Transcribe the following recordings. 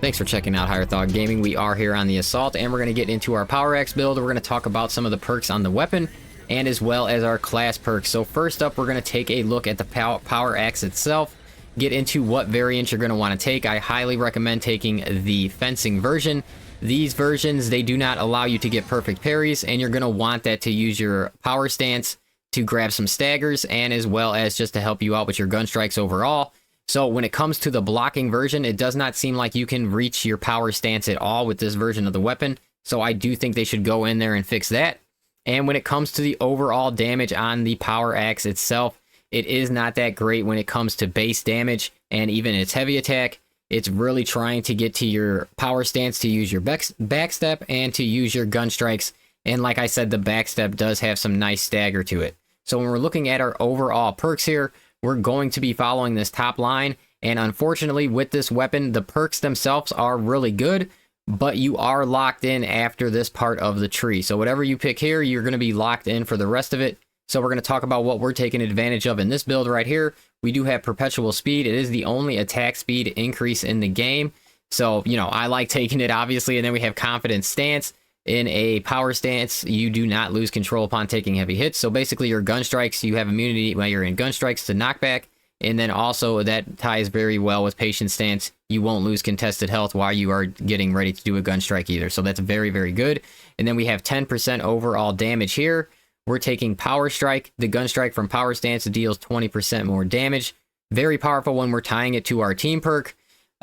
Thanks for checking out Higher Thought Gaming. We are here on the Assault, and we're going to get into our Power Axe build. We're going to talk about some of the perks on the weapon, and as well as our class perks. So first up, we're going to take a look at the Power Axe itself, get into what variant you're going to want to take. I highly recommend taking the fencing version. These versions, they do not allow you to get perfect parries, and you're going to want that to use your power stance to grab some staggers, and as well as just to help you out with your gun strikes overall. So when it comes to the blocking version, it does not seem like you can reach your power stance at all with this version of the weapon. So I do think they should go in there and fix that. And when it comes to the overall damage on the Power Axe itself, it is not that great when it comes to base damage and even its heavy attack. It's really trying to get to your power stance to use your backstep and to use your gun strikes. And like I said, the backstep does have some nice stagger to it. So when we're looking at our overall perks here, we're going to be following this top line, and unfortunately with this weapon, the perks themselves are really good, but you are locked in after this part of the tree. So whatever you pick here, you're going to be locked in for the rest of it. So we're going to talk about what we're taking advantage of in this build right here. We do have perpetual speed. It is the only attack speed increase in the game. So, you know, I like taking it, obviously. And then we have confident stance. In a power stance, you do not lose control upon taking heavy hits. So basically your gun strikes, you have immunity when you're in gun strikes to knockback. And then also that ties very well with patient stance. You won't lose contested health while you are getting ready to do a gun strike either. So that's very, very good. And then we have 10% overall damage here. We're taking power strike. The gun strike from power stance deals 20% more damage. Very powerful when we're tying it to our team perk.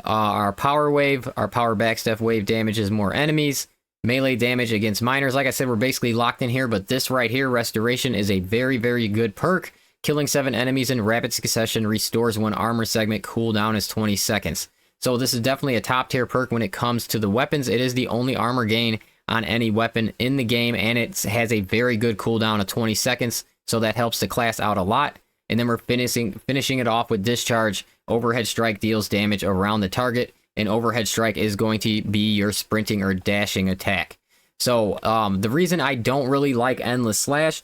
Our power wave, our power backstep wave damages more enemies. Melee damage against miners. Like I said, we're basically locked in here, but this right here, Restoration, is a very, very good perk. Killing 7 enemies in rapid succession restores 1 armor segment. Cooldown is 20 seconds. So this is definitely a top tier perk when it comes to the weapons. It is the only armor gain on any weapon in the game, and it has a very good cooldown of 20 seconds. So that helps the class out a lot. And then we're finishing it off with Discharge. Overhead Strike deals damage around the target. An overhead strike is going to be your sprinting or dashing attack. So the reason I don't really like Endless Slash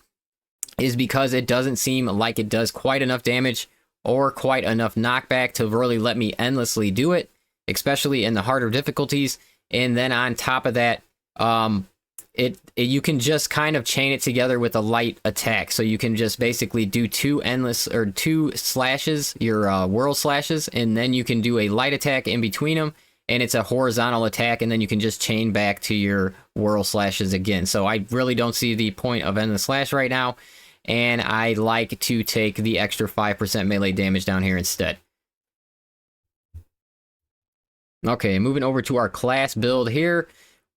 is because it doesn't seem like it does quite enough damage or quite enough knockback to really let me endlessly do it, especially in the harder difficulties. And then on top of that, you can just kind of chain it together with a light attack. So you can just basically do 2 slashes, your whirl slashes, and then you can do a light attack in between them, and it's a horizontal attack, and then you can just chain back to your whirl slashes again. So I really don't see the point of Endless Slash right now, and I like to take the extra 5% melee damage down here instead. Okay, moving over to our class build here.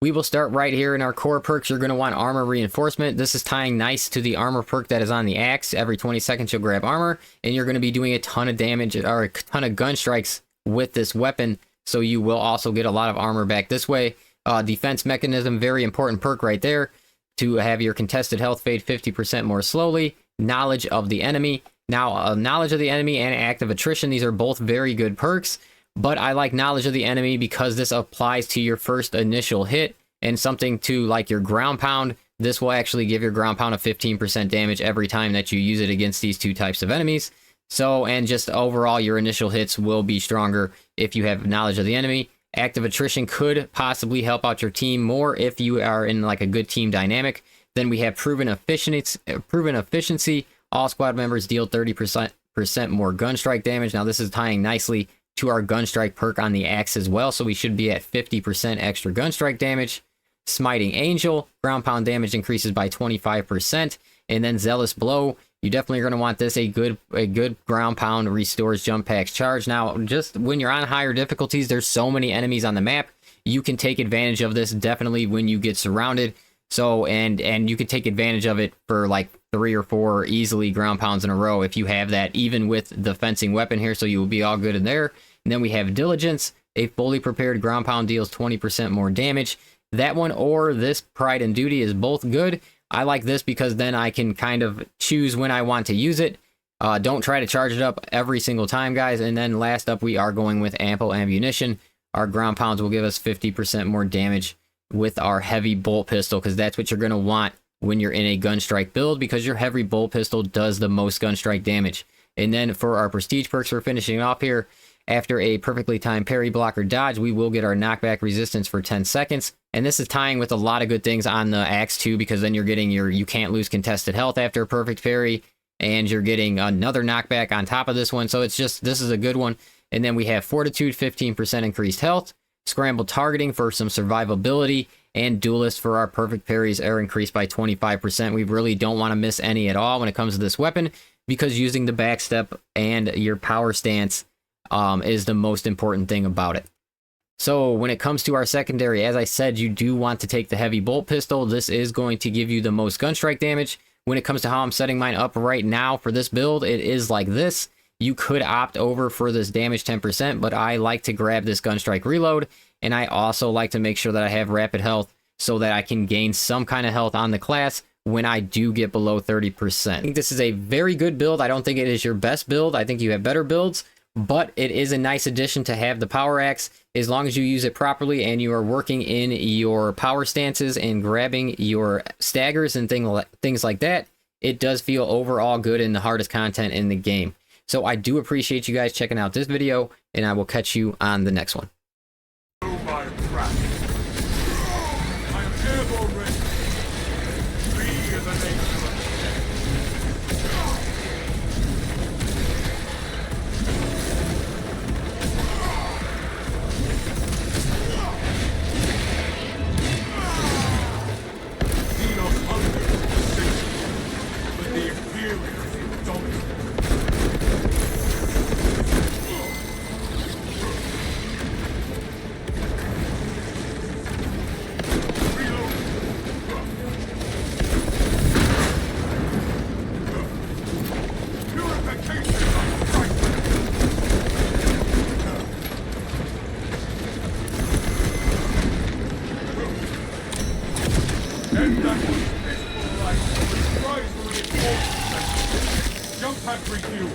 We will start right here in our core perks. You're going to want armor reinforcement. This is tying nice to the armor perk that is on the axe. Every 20 seconds you'll grab armor, and you're going to be doing a ton of damage or a ton of gun strikes with this weapon. So you will also get a lot of armor back this way. Defense mechanism, very important perk right there. To have your contested health fade 50% more slowly. Knowledge of the enemy. Now, knowledge of the enemy and active attrition. These are both very good perks. But I like knowledge of the enemy because this applies to your first initial hit, and something to like your ground pound. This will actually give your ground pound a 15% damage every time that you use it against these 2 types of enemies. So, and just overall, your initial hits will be stronger if you have knowledge of the enemy. Active attrition could possibly help out your team more if you are in like a good team dynamic. Then we have proven efficiency. All squad members deal 30% more gun strike damage. Now this is tying nicely to our gun strike perk on the axe as well, so we should be at 50% extra gun strike damage. Smiting Angel, ground pound damage increases by 25%, and then Zealous Blow. You definitely are going to want this. A good ground pound restores jump packs charge. Now, just when you're on higher difficulties, there's so many enemies on the map. You can take advantage of this definitely when you get surrounded. So, and you can take advantage of it for like 3 or 4 easily ground pounds in a row if you have that, even with the fencing weapon here, so you will be all good in there. And then we have Diligence. A fully prepared ground pound deals 20% more damage. That one or this Pride and Duty is both good. I like this because then I can kind of choose when I want to use it. Don't try to charge it up every single time, guys. And then last up, we are going with Ample Ammunition. Our ground pounds will give us 50% more damage with our heavy bolt pistol, because that's what you're going to want when you're in a gun strike build, because your heavy bolt pistol does the most gun strike damage. And then for our prestige perks, we're finishing off here. After a perfectly timed parry, block, or dodge, we will get our knockback resistance for 10 seconds. And this is tying with a lot of good things on the Axe too, because then you're getting your you can't lose contested health after a perfect parry, and you're getting another knockback on top of this one. So it's just, this is a good one. And then we have Fortitude, 15% increased health, Scramble targeting for some survivability, and Duelist for our perfect parries are increased by 25%. We really don't want to miss any at all when it comes to this weapon, because using the backstep and your power stance is the most important thing about it. So when it comes to our secondary, as I said, you do want to take the heavy bolt pistol. This is going to give you the most gun strike damage. When it comes to how I'm setting mine up right now for this build, it is like this. You could opt over for this damage 10%, but I like to grab this gun strike reload, and I also like to make sure that I have rapid health so that I can gain some kind of health on the class when I do get below 30%. I think this is a very good build. I don't think it is your best build. I think you have better builds, but it is a nice addition to have the power axe as long as you use it properly and you are working in your power stances and grabbing your staggers and things like that. It does feel overall good in the hardest content in the game. So I do appreciate you guys checking out this video, and I will catch you on the next one. Jump pad refuel.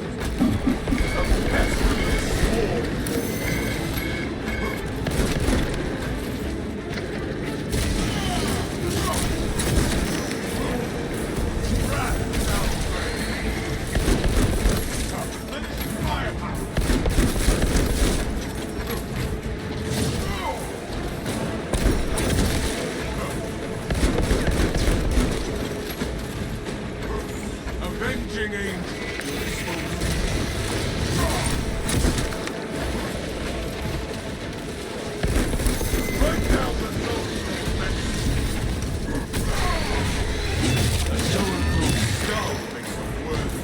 Avenging angel. Right now, the a soul-proof skull makes them worthy.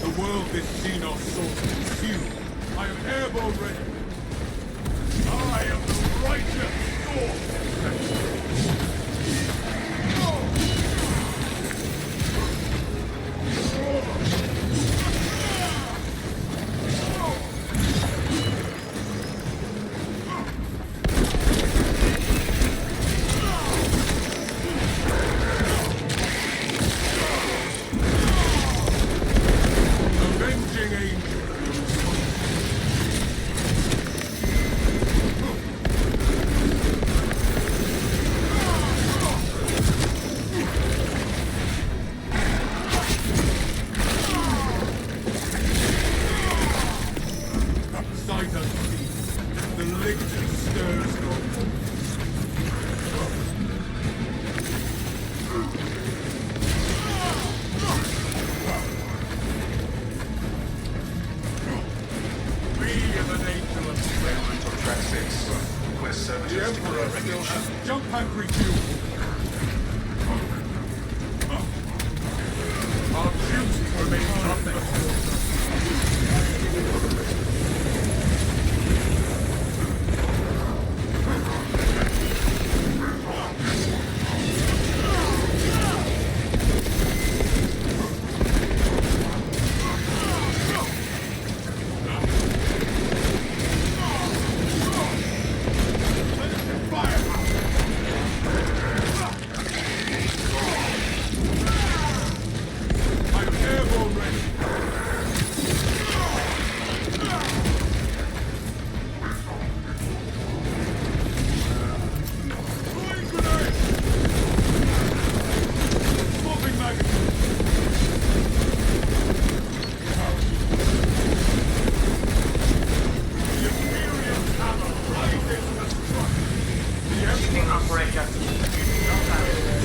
The world this Xenos sought to consume. I am airborne ready. I am the righteous sword. Avenging angel. Sight unseen, the lictor stirs no more. We are the nature of Segment of track 6. Request the services to Emperor clear still wreckage. has jump and refuel. Our duty remains nothing. I am airborne ready. Operator. Not found.